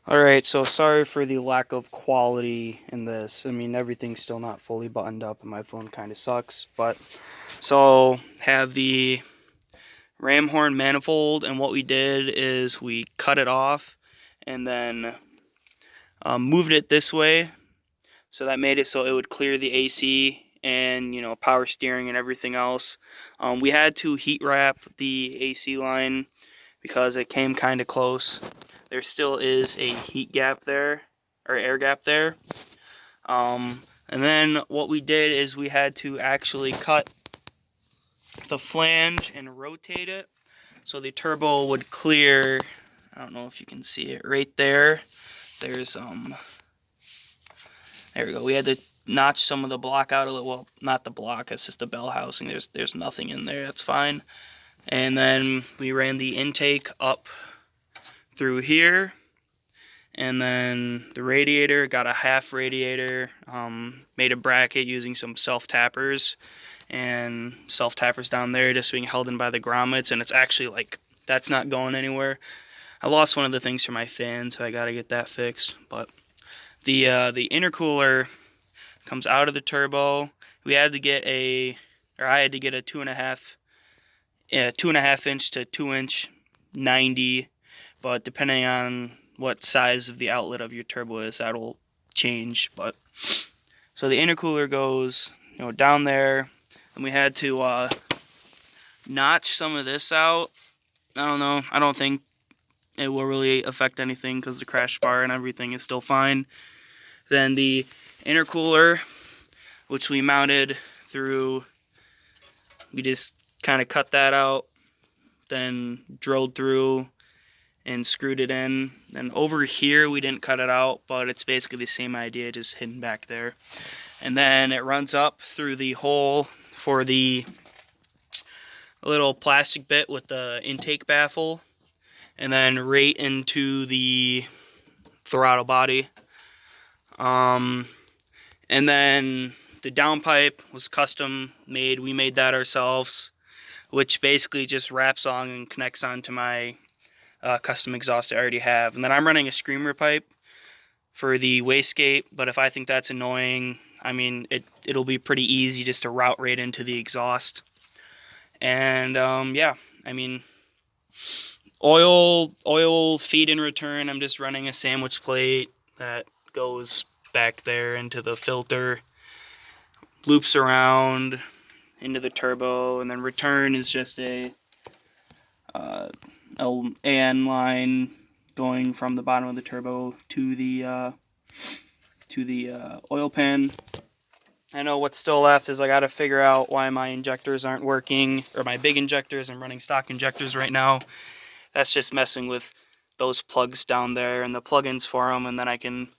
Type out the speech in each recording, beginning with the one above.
Alright, so sorry for the lack of quality in this. I mean, everything's still not fully buttoned up and my phone kind of sucks. But, so, have the ram horn manifold, and what we did is we cut it off and then moved it this way. So that made it so it would clear the AC and, power steering and everything else. We had to heat wrap the AC line because it came kind of close. There still is a heat gap there, or air gap there. And then what we did is we had to actually cut the flange and rotate it so the turbo would clear. I don't know if you can see it right there. There's there we go. We had to notch some of the block out a little. Well, not the block. It's just the bell housing. There's nothing in there. That's fine. And then we ran the intake up through here, and then the radiator, got a half radiator, made a bracket using some self-tappers, and self-tappers down there just being held in by the grommets, and it's actually like, that's not going anywhere. I lost one of the things for my fan, so I gotta get that fixed. But the intercooler comes out of the turbo. I had to get a 2.5 inch to 2 inch 90, but depending on what size of the outlet of your turbo is, that'll change. But so the intercooler goes down there, and we had to notch some of this out. I don't know, I don't think it will really affect anything because the crash bar and everything is still fine. Then the intercooler, which we mounted through, we just kind of cut that out, then drilled through and screwed it in. And over here we didn't cut it out, but it's basically the same idea, just hidden back there. And then it runs up through the hole for the little plastic bit with the intake baffle, and then right into the throttle body. And then the downpipe was custom made. We made that ourselves, which basically just wraps on and connects onto my custom exhaust I already have. And then I'm running a screamer pipe for the wastegate, but if I think that's annoying, I mean, it'll be pretty easy just to route right into the exhaust. And yeah, I mean, oil feed in return, I'm just running a sandwich plate that goes back there into the filter, loops around into the turbo, and then return is just a AN line going from the bottom of the turbo to the oil pan. I know what's still left is I got to figure out why my injectors aren't working, or my big injectors. I'm running stock injectors right now. That's just messing with those plugs down there and the plugins for them, and then I can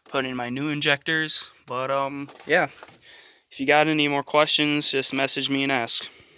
put in my new injectors. But yeah, if you got any more questions, just message me and ask.